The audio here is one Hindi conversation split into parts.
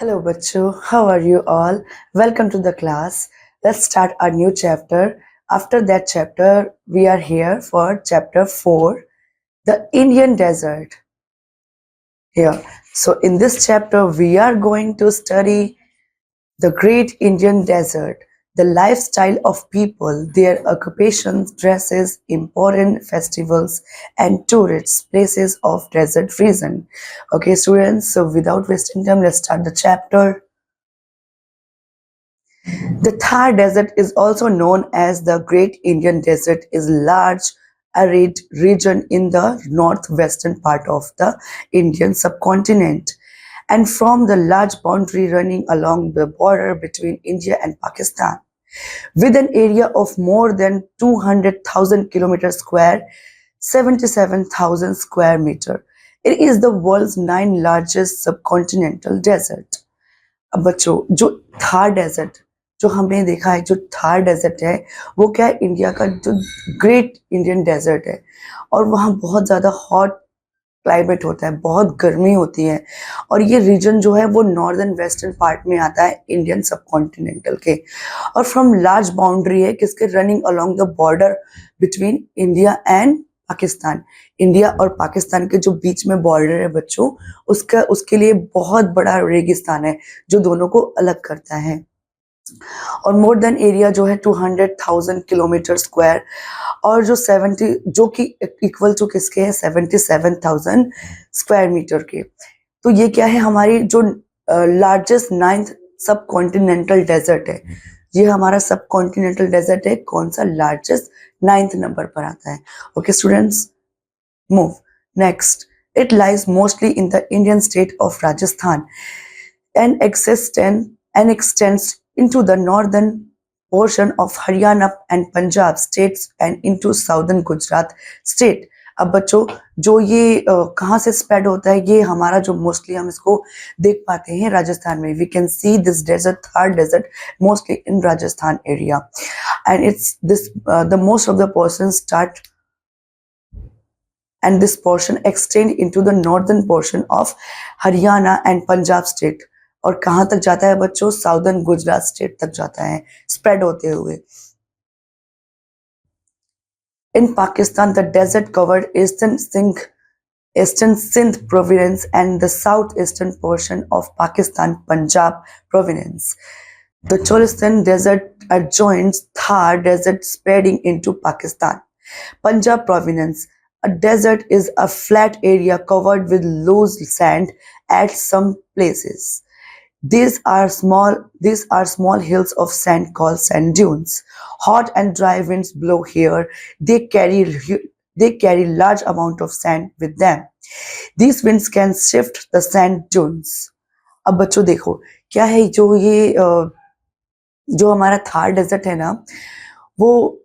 Hello, Bachu. How are you all? Welcome to the class. Let's start our new chapter. After that chapter, we are here for chapter 4, the Indian desert. Here. So, in this chapter, we are going to study the great Indian desert, the lifestyle of people, their occupations, dresses, important festivals, and tourist places of desert region. Okay, students, so without wasting time, let's start the chapter. The Thar Desert is also known as the Great Indian Desert is large arid region in the northwestern part of the Indian subcontinent and from the large boundary running along the border between India and Pakistan with an area of more than 200,000 kilometers square, 77,000 square meter. It is the world's ninth largest subcontinental desert. अब बच्चों जो थार डेजर्ट जो हमने देखा है, जो थार डेजर्ट है वो क्या है, इंडिया का जो ग्रेट इंडियन डेजर्ट है और वहाँ बहुत ज़्यादा हॉट क्लाइमेट होता है, बहुत गर्मी होती है और ये रीजन जो है वो नॉर्दर्न वेस्टर्न पार्ट में आता है इंडियन सबकॉन्टिनेंटल के और फ्रॉम लार्ज बाउंड्री है किसके running along the border between India and Pakistan. India और पाकिस्तान के जो बीच में बॉर्डर है बच्चों, उसके लिए बहुत बड़ा रेगिस्तान है जो दोनों को अलग करता है और मोर देन एरिया जो है 200,000 किलोमीटर स्क्वायर और जो 70 जो कि इक्वल टू किसके है 77,000 स्क्वायर मीटर के। तो ये क्या है, हमारी जो लार्जेस्ट नाइन्थ सब कॉन्टिनेंटल डेजर्ट है, ये हमारा सब कॉन्टिनेंटल डेजर्ट है। कौन सा? लार्जेस्ट, नाइन्थ नंबर पर आता है। Okay students, move next. It lies mostly in the Indian state of Rajasthan and extends into the northern portion of Haryana and Punjab states and into southern Gujarat state. अब बच्चों जो ये कहाँ से स्प्रेड होता है, ये हमारा जो मोस्टली हम इसको देख पाते हैं राजस्थान में। We can see this desert, Thar desert, mostly in Rajasthan area and it's this the most of the person start and this portion extend into the northern portion of Haryana and Punjab state और कहाँ तक जाता है बच्चों? साउदर्न गुजरात स्टेट तक जाता है स्प्रेड होते हुए। In Pakistan, the desert covered eastern Sindh province and the southeastern portion of Pakistan, Punjab province. The Cholistan desert adjoins Thar desert spreading into Pakistan. Punjab province. A desert is a flat area covered with loose sand at some places. These are small hills of sand called sand dunes. Hot and dry winds blow here. They carry large amount of sand with them. These winds can shift the sand dunes. अब बच्चों देखो क्या है, जो हमारा थार डेजर्ट है ना, वो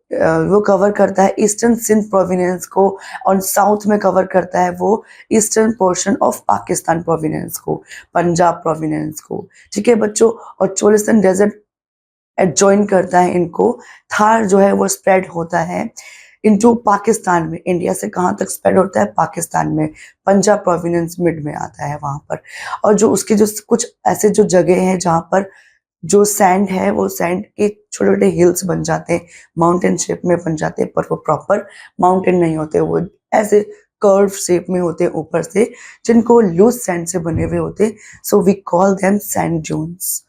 कवर करता है ईस्टर्न सिंध प्रोविनेंस को और साउथ में कवर करता है वो eastern portion of Pakistan provenance को, पंजाब प्रोविनेंस को। ठीक है बच्चों, और चोलिस्तान डेजर्ट एडजॉइन करता है इनको। थार जो है वो स्प्रेड होता है इनटू पाकिस्तान में। इंडिया से कहाँ तक स्प्रेड होता है? पाकिस्तान में। पंजाब प्रोविनेंस मिड में आता है वहां पर। और जो उसके जो कुछ ऐसे जो जगह हैं जहाँ पर जो सैंड है वो सैंड के छोटे छोटे हिल्स बन जाते हैं, माउंटेन शेप में बन जाते हैं, पर वो प्रॉपर माउंटेन नहीं होते, वो ऐसे कर्व शेप में होते हैं ऊपर से, जिनको लूज सैंड से बने हुए होते हैं। So we call them sand dunes.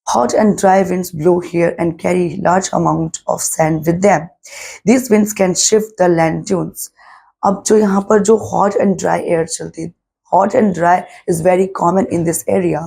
Hot and dry winds blow here and carry large amount of sand with them. These winds can shift the land dunes. अब जो यहाँ पर जो hot and dry air चलती है, hot and dry is very common in this area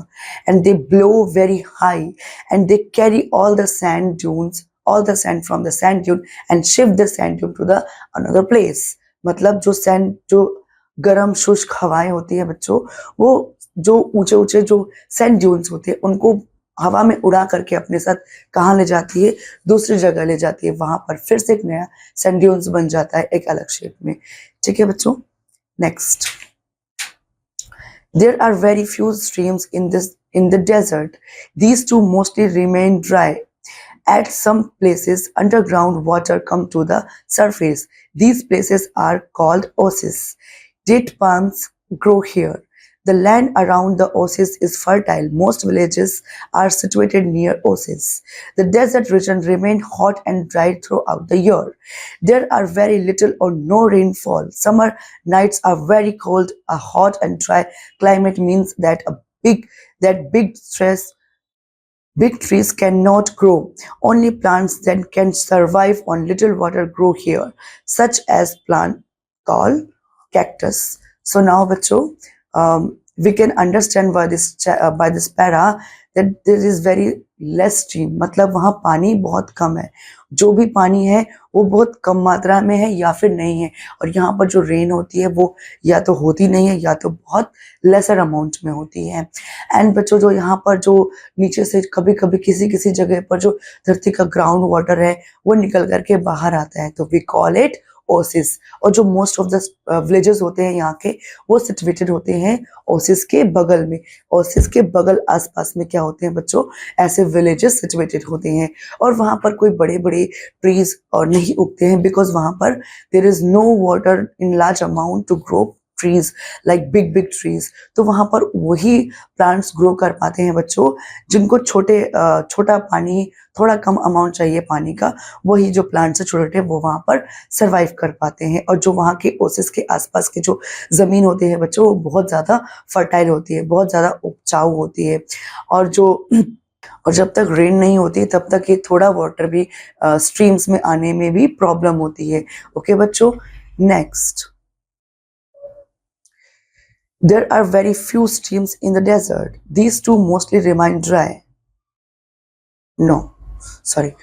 and they blow very high and they carry all the sand dunes, all the sand from the sand dune and shift the sand dune to the another place. मतलब जो sand, जो गर्म शुष्क हवाएं होती है बच्चों, वो जो ऊंचे ऊंचे जो sand dunes होते हैं उनको हवा में उड़ा करके अपने साथ कहाँ ले जाती है? दूसरी जगह ले जाती है। वहां पर फिर से एक नया सैंड ड्यून्स बन जाता है एक अलग शेप में। ठीक है बच्चों, next. There are very few streams in the desert. These two mostly remain dry. At some places, underground water come to the surface. These places are called oases. Date palms grow here. The land around the oasis is fertile. Most villages are situated near oasis. The desert region remains hot and dry throughout the year. There are very little or no rainfall. Summer nights are very cold. A hot and dry climate means that big big stress big trees cannot grow. Only plants that can survive on little water grow here, such as plant called cactus. So now, बच्चों, we can understand by this para that there is very less stream. मतलब वहाँ पानी बहुत कम है. जो भी पानी है वो बहुत कम मात्रा में है या फिर नहीं है. और यहाँ पर जो रेन होती है वो या तो होती नहीं है या तो बहुत लेसर अमाउंट में होती है. एंड बच्चों, जो यहाँ पर जो नीचे से कभी कभी किसी किसी जगह पर जो धरती का ग्राउंड वाटर है वो निकल करके बाहर आता है, तो वी कॉल इट ओसिस. और जो मोस्ट ऑफ द विलेजेस होते हैं यहाँ के वो सिचुएटेड होते हैं ओसिस के बगल में. ओसिस के बगल आसपास में क्या होते हैं बच्चों, ऐसे विलेजेस सिचुएटेड होते हैं. और वहाँ पर कोई बड़े बड़े ट्रीज और नहीं उगते हैं, बिकॉज वहाँ पर there is no water in large amount to grow trees like big big trees. तो वहाँ पर वही प्लांट्स ग्रो कर पाते हैं बच्चों जिनको छोटा पानी, थोड़ा कम अमाउंट चाहिए पानी का. वही जो प्लांट्स है छोटे छोटे वो वहाँ पर सरवाइव कर पाते हैं. और जो वहाँ के ओसिस के आसपास के जो जमीन होती है बच्चों वो बहुत ज्यादा फर्टाइल होती है, बहुत ज्यादा उपजाऊ होती है. और जब तक रेन नहीं होती तब तक ये थोड़ा वाटर भी स्ट्रीम्स में आने में भी प्रॉब्लम होती है. ओके बच्चों, next. There are very few streams in the desert. These two mostly remain dry. No, sorry.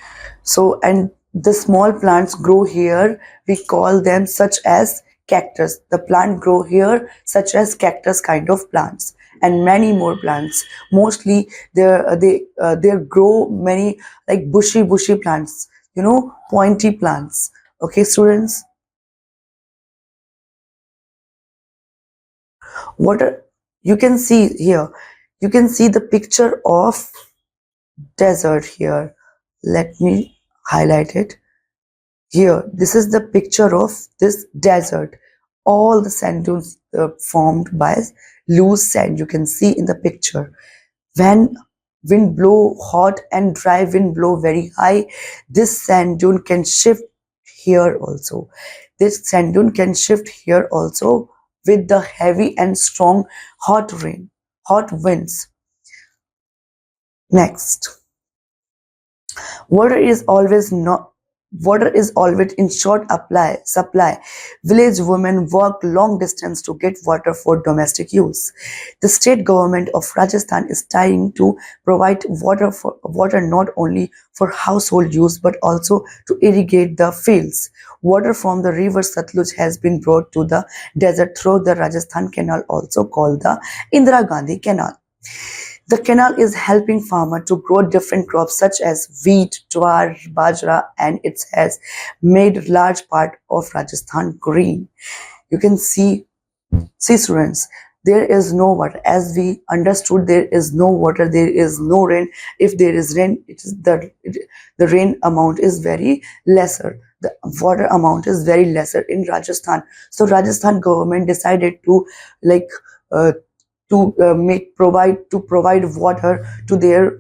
So, and the small plants grow here. We call them such as cactus. The plant grow here such as cactus kind of plants, and many more plants. Mostly, they grow many like bushy plants. Pointy plants. Okay, students. Water, you can see here, you can see the picture of desert here. Let me highlight it here. This is the picture of this desert. All the sand dunes formed by loose sand, you can see in the picture. When wind blow hot and dry wind blow very high, this sand dune can shift here also. This sand dune can shift here also with the heavy and strong hot winds. Next, water is always in short supply. Village women work long distance to get water for domestic use. The state government of Rajasthan is trying to provide water not only for household use but also to irrigate the fields. Water from the river Satluj has been brought to the desert through the Rajasthan Canal, also called the Indira Gandhi Canal. The canal is helping farmers to grow different crops such as wheat, jowar, bajra, and it has made large part of Rajasthan green. You can see students, there is no water. As we understood, there is no water, there is no rain. If there is rain, the rain amount is very lesser. The water amount is very lesser in Rajasthan. So Rajasthan government decided to provide water to their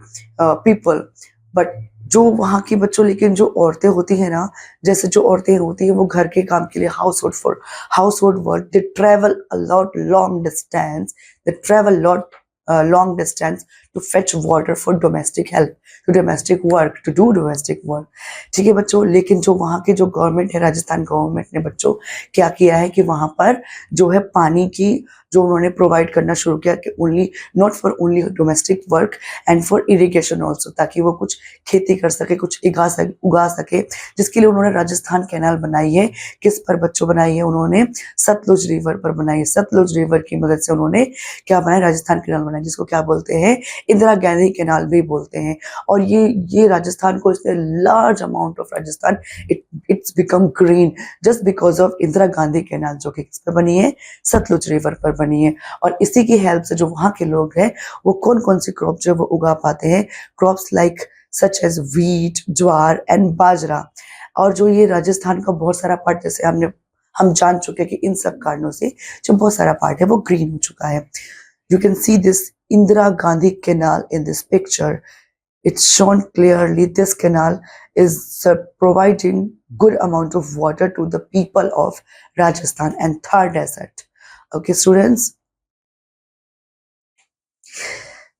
people. But जो वहाँ की बच्चों, लेकिन जो औरतें होती है ना, जैसे जो औरतें होती है वो घर के काम के लिए household work, they travel a lot long distance. Long distance to fetch water for domestic help, to do domestic work. ठीक है बच्चों, लेकिन जो वहाँ के जो गवर्नमेंट है, राजस्थान गवर्नमेंट ने बच्चों क्या किया है कि वहाँ पर जो है पानी की जो उन्होंने प्रोवाइड करना शुरू किया कि not for only domestic work and for irrigation also, ताकि वो कुछ खेती कर सके, कुछ उगा सके, जिसके लिए उन्होंने राजस्थान कैनाल बनाई है. किस पर बच्चों बनाई है उन्होंने? सतलुज रिवर पर बनाई है. सतलुज रिवर की मदद से उन्होंने क्या बनाया? राजस्थान कैनाल बनाया, जिसको क्या बोलते हैं? इंदिरा गांधी कैनाल भी बोलते हैं. और ये राजस्थान को, large amount of Rajasthan it's become green just because of Indira Gandhi canal, जो कि किस पर बनी है? सतलुज रिवर पर बनी है. और इसी की हेल्प से जो वहाँ के लोग हैं वो कौन कौन सी क्रॉप जो वो उगा पाते हैं? Crops like such as wheat, jowar and bajra. और जो ये राजस्थान का बहुत सारा पार्ट, जैसे हम जान चुके हैं कि इन सब कारणों से जो बहुत सारा पार्ट है वो ग्रीन हो चुका है। You can see this Indira Gandhi canal in this picture. It's shown clearly this canal is providing good amount of water to the people of Rajasthan and Thar Desert. Okay, students.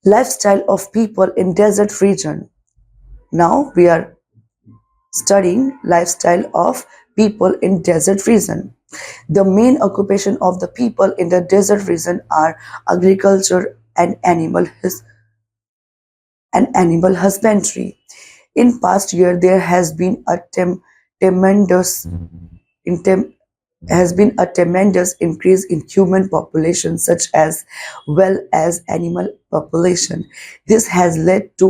Lifestyle of people in desert region. Now we are studying lifestyle of people in desert region. The main occupation of the people in the desert region are agriculture and animal husbandry. In past year, there has been a tremendous intem- has been a tremendous increase in human population such as well as animal population. This has led to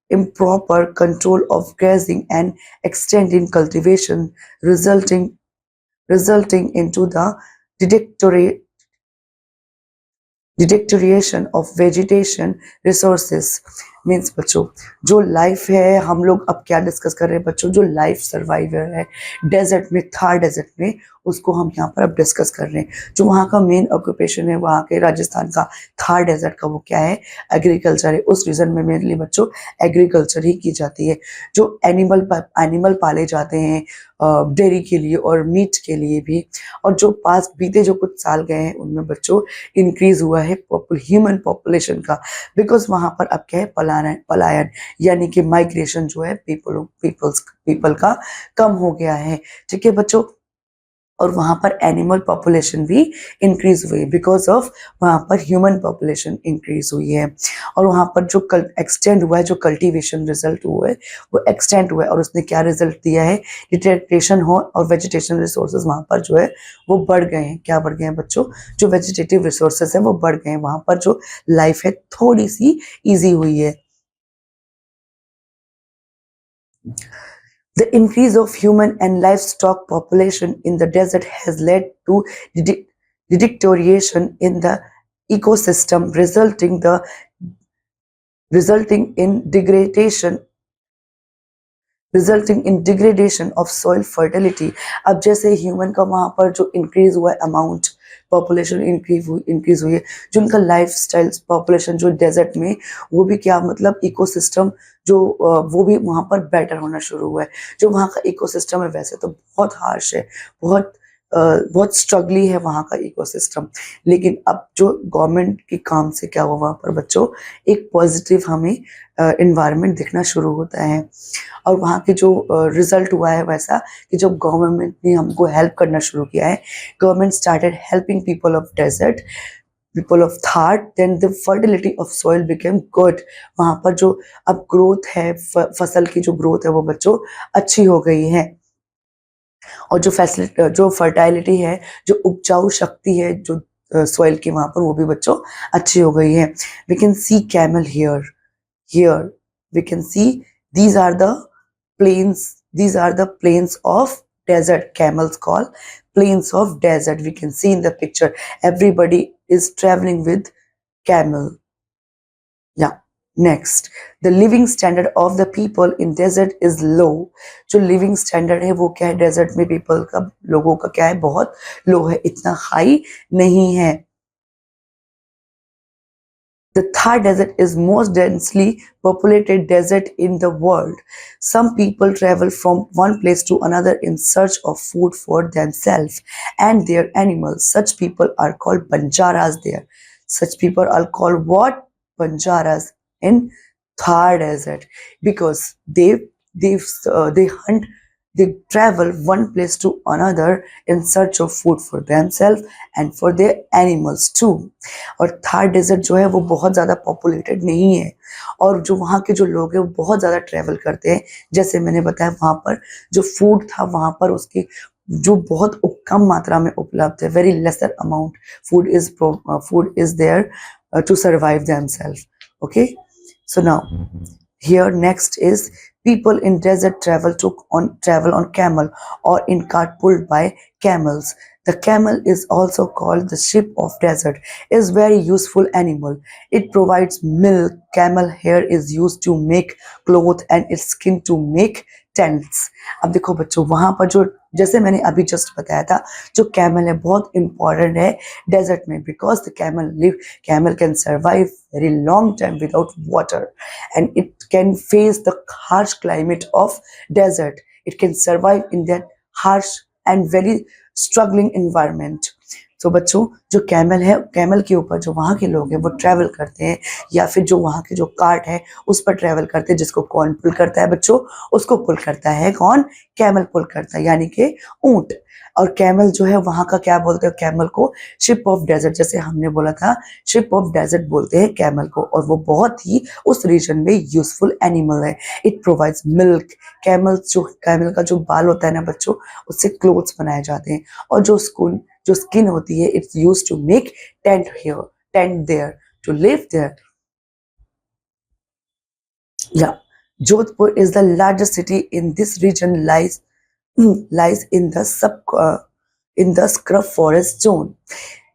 improper control of grazing and extending cultivation, resulting into the deteriorate deterioration of vegetation resources. Means बच्चों जो लाइफ है, हम लोग अब क्या डिस्कस कर रहे हैं बच्चों, जो लाइफ सर्वाइवर है डेजर्ट में, थार डेजर्ट में, उसको हम यहाँ पर अब डिस्कस कर रहे हैं. जो वहाँ का मेन ऑक्यूपेशन है, वहाँ के राजस्थान का थार डेजर्ट का, वो क्या है, एग्रीकल्चर है. उस रीजन में मेनली बच्चों एग्रीकल्चर ही की जाती है. जो एनिमल पाले जाते हैं डेयरी के लिए और मीट के लिए भी. और जो पास बीते जो कुछ साल गए हैं उनमें बच्चों इंक्रीज हुआ है ह्यूमन पॉपुलेशन का. बिकॉज वहां पर अब क्या है, पलायन यानी कि माइग्रेशन जो है पीपल का कम हो गया है. ठीक है बच्चों. और वहां पर एनिमल पॉपुलेशन भी इंक्रीज हुई बिकॉज ऑफ वहां पर ह्यूमन पॉपुलेशन इंक्रीज हुई है. और वहां पर जो एक्सटेंड हुआ है, जो कल्टीवेशन रिजल्ट हुआ है वो एक्सटेंड हुआ है. और उसने क्या रिजल्ट दिया है, डिटेक्टेशन हो और वेजिटेशन रिसोर्सेज वहां पर जो है वो बढ़ गए हैं. क्या बढ़ गए हैं बच्चों, जो वेजिटेटिव रिसोर्सेज है वो बढ़ गए हैं. वहां पर जो लाइफ है थोड़ी सी ईजी हुई है. The increase of human and livestock population in the desert has led to deterioration in the ecosystem, resulting in degradation of soil fertility. अब जैसे ह्यूमन का वहां पर जो इंक्रीज हुआ है अमाउंट, पॉपुलेशन इंक्रीज हुई है, जो उनका लाइफ स्टाइल पॉपुलेशन जो डेजर्ट में, वो भी क्या मतलब इकोसिस्टम जो वो भी वहां पर बेटर होना शुरू हुआ है. जो वहां का इकोसिस्टम है वैसे तो बहुत हार्श है, बहुत स्ट्रगली है वहाँ का इकोसिस्टम. लेकिन अब जो गवर्नमेंट के काम से क्या हुआ वहाँ पर बच्चों, एक पॉजिटिव हमें इन्वायरमेंट दिखना शुरू होता है. और वहाँ के जो रिजल्ट हुआ है वैसा कि जब गवर्नमेंट ने हमको हेल्प करना शुरू किया है, government started helping people of desert, people of Thar, then the fertility of soil became good. वहाँ पर जो अब ग्रोथ है, फसल की जो ग्रोथ है वो बच्चों अच्छी हो गई है. और जो फर्टाइलिटी है, जो उपजाऊ शक्ति है जो सॉइल की वहां पर, वो भी बच्चों अच्छी हो गई है. We can see camel here we can see these are the plains of desert. Camels call plains of desert. We can see in the picture everybody is traveling with camel. Yeah. Next, the living standard of the people in desert is low. जो living standard है वो क्या है, desert में people का, लोगों का क्या है, बहुत low है, इतना high नहीं है. The Thar Desert is most densely populated desert in the world. Some people travel from one place to another in search of food for themselves and their animals. Such people are called Banjaras there. Such people are called what? Banjaras in Thar Desert, because they hunt, they travel one place to another in search of food for themselves and for their animals too. और थार डेजर्ट जो है वो बहुत ज़्यादा पॉपुलेटेड नहीं है. और जो वहाँ के जो लोग हैं वो बहुत ज़्यादा ट्रैवल करते हैं. जैसे मैंने बताया वहाँ पर जो फूड था वहाँ पर उसकी जो बहुत कम मात्रा में उपलब्ध है, very lesser amount food is there to survive themself. Okay, so now here next is people in desert travel on camel or in cart pulled by camels. The camel is also called the ship of desert. Is very useful animal. It provides milk. Camel hair is used to make cloth and its skin to make tents. अब देखो बच्चों, वहां पर जो, जैसे मैंने अभी जस्ट बताया था, जो कैमल है बहुत इंपॉर्टेंट है डेजर्ट में, because the camel can survive very long time without water and it can face the harsh climate of desert. It can survive in that harsh and very struggling environment. तो बच्चों, जो कैमल है, कैमल के ऊपर जो वहाँ के लोग हैं वो ट्रैवल करते हैं, या फिर जो वहाँ के जो कार्ट है उस पर ट्रैवल करते हैं, जिसको कौन पुल करता है बच्चों? उसको पुल करता है कौन? कैमल पुल करता है, यानी कि ऊंट. और कैमल जो है वहाँ का क्या बोलते हैं? कैमल को शिप ऑफ डेजर्ट, जैसे हमने बोला था, शिप ऑफ डेजर्ट बोलते हैं कैमल को. और वो बहुत ही उस रीजन में यूजफुल एनिमल है. It provides milk. कैमल का जो बाल होता है ना बच्चों, उससे क्लोथ्स बनाए जाते हैं. और जो स्किन होती है, it's use to make tent here, tent there, to live there. Yeah, Jodhpur is the largest city in this region. Lies in the in the scrub forest zone.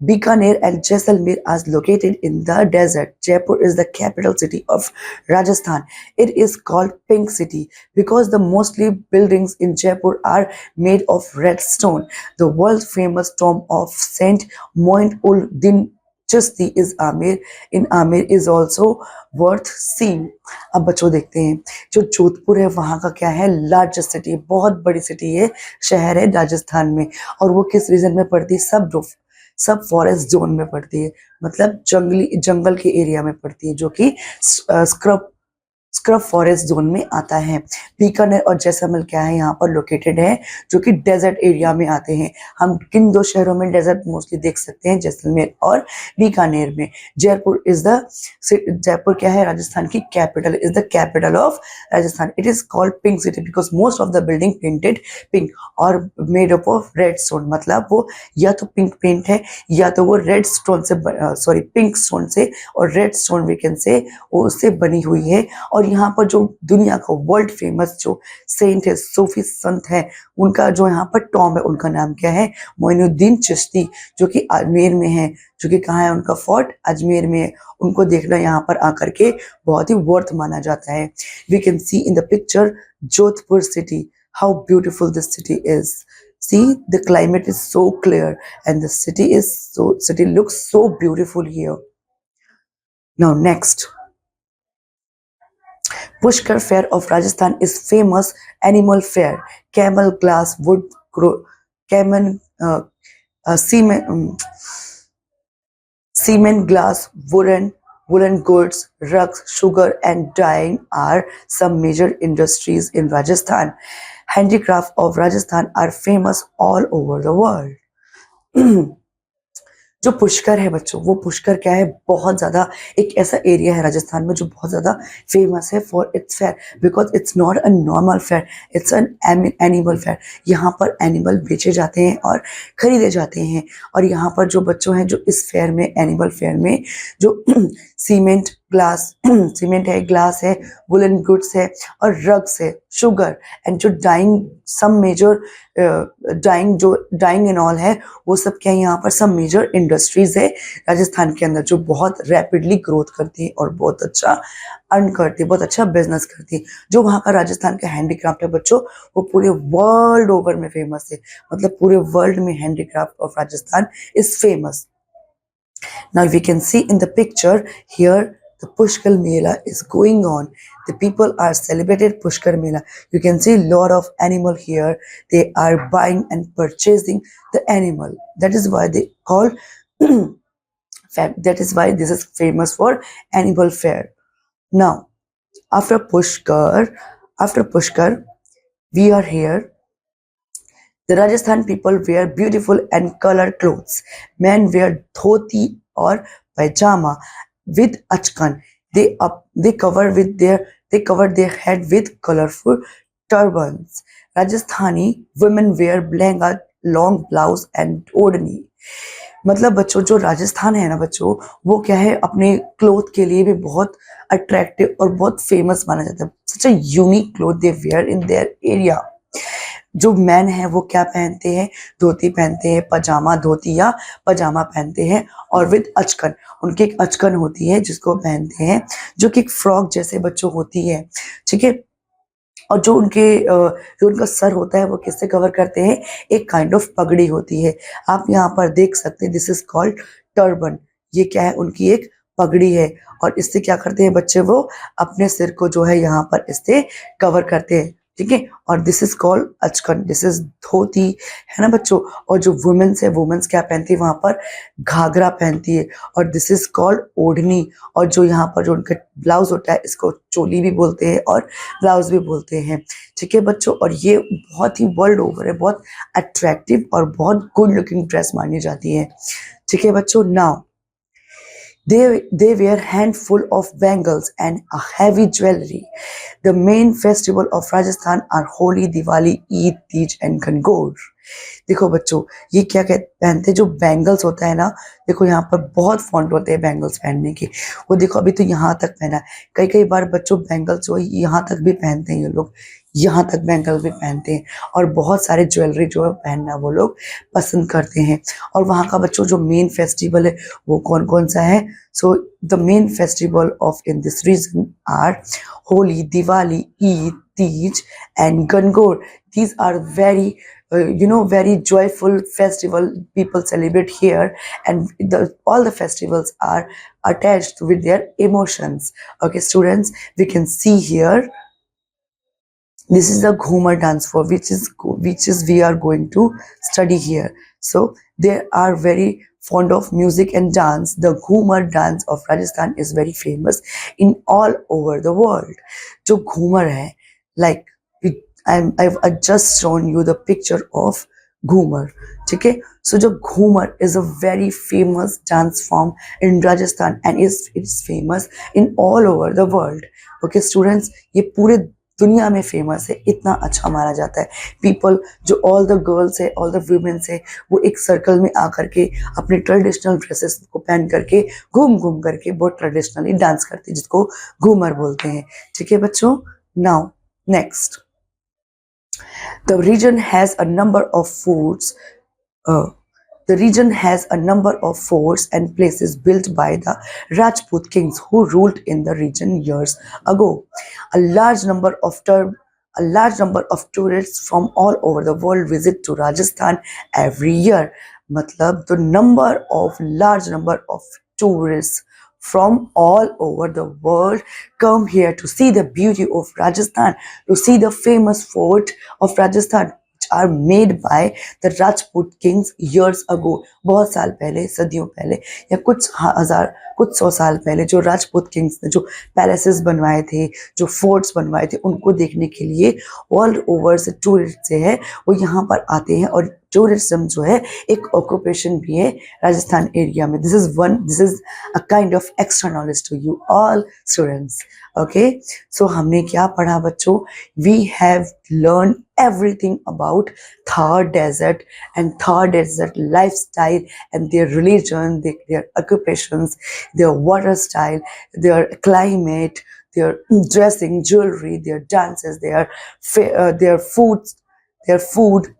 Bikaner and Jaisalmer are located in the desert. Jaipur is the capital city of Rajasthan. It is called Pink City because the mostly buildings in Jaipur are made of red stone. The world famous tomb of Saint Moin-ul-Din Chishti is Amer is also worth seeing. अब बच्चों देखते हैं, जो जोधपुर है वहाँ का क्या है? लार्जेस्ट सिटी, बहुत बड़ी सिटी है, शहर है राजस्थान में. और वो किस रीजन में पड़ती है? सब फॉरेस्ट जोन में पड़ती है, मतलब जंगल के एरिया में पड़ती है, जो कि स्क्रब फॉरेस्ट जोन में आता है. बीकानेर और जैसलमेर क्या है? यहाँ पर लोकेटेड है, जो कि डेजर्ट एरिया में आते हैं. हम किन दो शहरों में डेजर्ट मोस्टली देख सकते हैं? जैसलमेर और बीकानेर में. जयपुर क्या है? राजस्थान की capital, is the capital of Rajasthan. It is called pink city because most of the building painted pink और made up of red stone. मतलब वो या तो पिंक पेंट है, या तो वो रेड स्टोन से, सॉरी, पिंक स्टोन से और red stone we can say, वो उससे बनी हुई है. और यहाँ पर जो दुनिया का वर्ल्ड फेमस जो सेंट है, सूफी संत है, उनका जो यहाँ पर टॉम है, उनका नाम क्या है? मोइनुद्दीन चिश्ती, जो कि अजमेर में है. जो कि कहाँ है उनका फोर्ट? अजमेर में है. उनको देखना यहाँ पर आकर के बहुत ही वर्थ माना जाता है. We can see in the picture Jodhpur city, how beautiful this city is. See, the climate is so clear and the city looks so beautiful here. Now next, Pushkar Fair of Rajasthan is famous animal fair. Camel, glass, camel, cement, glass, woolen goods, rugs, sugar, and dyeing are some major industries in Rajasthan. Handicraft of Rajasthan are famous all over the world. जो पुष्कर है बच्चों, वो पुष्कर क्या है? बहुत ज्यादा एक ऐसा एरिया है राजस्थान में जो बहुत ज्यादा फेमस है for its fair, because it's not a normal fair, it's an animal fair. यहाँ पर एनिमल बेचे जाते हैं और खरीदे जाते हैं. और यहाँ पर जो बच्चों हैं, जो इस फेयर में, एनिमल फेयर में, जो सीमेंट है, ग्लास है, वुलन गुड्स है, और रग्स है, शुगर, एंड जो some major dyeing and all है, वो सब क्या है? यहाँ पर सब मेजर इंडस्ट्रीज है राजस्थान के अंदर, जो बहुत रैपिडली ग्रोथ करती है और बहुत अच्छा अर्न करती है, बहुत अच्छा बिजनेस करती है. जो वहाँ का राजस्थान का हैंडीक्राफ्ट है बच्चों, वो पूरे वर्ल्ड ओवर में फेमस है. मतलब पूरे वर्ल्ड में handicraft of Rajasthan is famous. Now we can see in the picture here, the Pushkar Mela is going on. The people are celebrated Pushkar Mela. You can see lot of animal here. They are buying and purchasing the animal. That is why they call that is why this is famous for animal fair. Now after Pushkar, we are here. The Rajasthan people wear beautiful and colored clothes. Men wear dhoti or pajama with achkan. They cover their head with colorful turbans. Rajasthani women wear lehenga, long blouse and odhni. मतलब बच्चों, जो राजस्थान है ना बच्चों, वो क्या है? अपने क्लोथ के लिए भी बहुत अट्रैक्टिव और बहुत फेमस माना जाता है. Such a unique cloth they wear in their area. जो मैन है वो क्या पहनते हैं? धोती पहनते हैं, धोती या पजामा पहनते हैं, और विद अचकन. उनकी एक अचकन होती है जिसको पहनते हैं, जो कि एक फ्रॉक जैसे बच्चों होती है. ठीक है. और जो उनका सर होता है वो किससे कवर करते हैं, एक काइंड ऑफ पगड़ी होती है। आप यहाँ पर देख सकते हैं, दिस इज कॉल्ड टर्बन। ये क्या है, उनकी एक पगड़ी है। और इससे क्या करते हैं बच्चे, वो अपने सिर को जो है यहाँ पर इससे कवर करते हैं, ठीक है। और this is called achkan, this is dhoti, है ना बच्चों। और जो वुमेन्स है, वुमेन्स क्या पहनती है वहां पर, घाघरा पहनती है। और दिस इज कॉल्ड ओढ़नी। और जो यहाँ पर जो उनका ब्लाउज होता है, इसको चोली भी बोलते हैं और ब्लाउज भी बोलते हैं, ठीक है बच्चों। और ये बहुत ही वर्ल्ड ओवर है, बहुत अट्रैक्टिव और बहुत गुड लुकिंग ड्रेस मानी जाती है, ठीक है बच्चों। Now they wear handful of bangles and a heavy jewelry. The main festival of Rajasthan are Holi, Diwali, Eid, Tej and Gangor. देखो बच्चों, ये क्या पहनते हैं, जो बैंगल्स होता है ना, देखो यहाँ पर बहुत फॉन्ट होते हैं बैंगल्स पहनने के। वो देखो अभी तो यहाँ तक पहना है, कई कई बार बच्चों बैंगल्स जो है यहाँ तक भी पहनते हैं, ये लोग यहाँ तक बैंगल भी पहनते हैं। और बहुत सारे ज्वेलरी जो है पहनना वो लोग पसंद करते हैं। और वहाँ का बच्चों जो मेन फेस्टिवल है वो कौन कौन सा है, so the main festival of in this region are Holi, Diwali, Eid, Teej and Gangor. These are very, very joyful festival people celebrate here, and all the festivals are attached with their emotions. Okay, students, we can see here. This is the Ghumar dance for which is we are going to study here. So they are very fond of music and dance. The Ghumar dance of Rajasthan is very famous in all over the world. जो घूमर है, like I've just shown you the picture of Ghoomar, ठीक है। So जो Ghoomar is a very famous dance form in Rajasthan and it's famous in all over the world. Okay students, ये पूरे दुनिया में फेमस है, इतना अच्छा माना जाता है। पीपल जो ऑल द गर्ल्स है, ऑल द वुमेन्स है, वो एक सर्कल में आकर के अपने ट्रेडिशनल ड्रेसेस को पहन करके घूम घूम करके बहुत ट्रेडिशनली डांस करते हैं, जिसको घूमर बोलते हैं, ठीक है बच्चों। Now next, the region has a number of foods The region has a number of forts and places built by the Rajput kings who ruled in the region years ago. A large number of tourists from all over the world visit to Rajasthan every year. मतलब the large number of tourists from all over the world come here to see the beauty of Rajasthan, to see the famous fort of Rajasthan, are made by the Rajput kings years ago. बहुत साल पहले, सदियों पहले, या कुछ सौ साल पहले जो राजपूत किंग्स ने जो पैलेसेस बनवाए थे, जो फोर्ट्स बनवाए थे, उनको देखने के लिए ऑल ओवर से टूरिस्ट से है वो यहाँ पर आते हैं। और टूरिज्म जो है एक ऑक्यूपेशन भी है राजस्थान एरिया में। This is a kind of extra knowledge to you all students. Okay, so हमने क्या पढ़ा बच्चों, we have learn everything about Thar Desert and Thar Desert lifestyle and their religion, their occupations, their water style, their climate, their dressing, jewelry, their dances, their food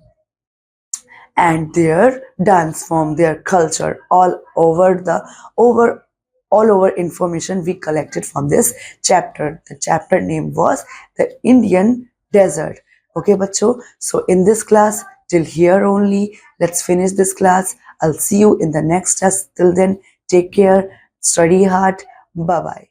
and their dance form, their culture, over all over information we collected from this chapter. The chapter name was the Indian Desert. Okay bachcho, so in this class till here only, let's finish this class. I'll see you in the next test. Till then, take care, study hard, bye bye.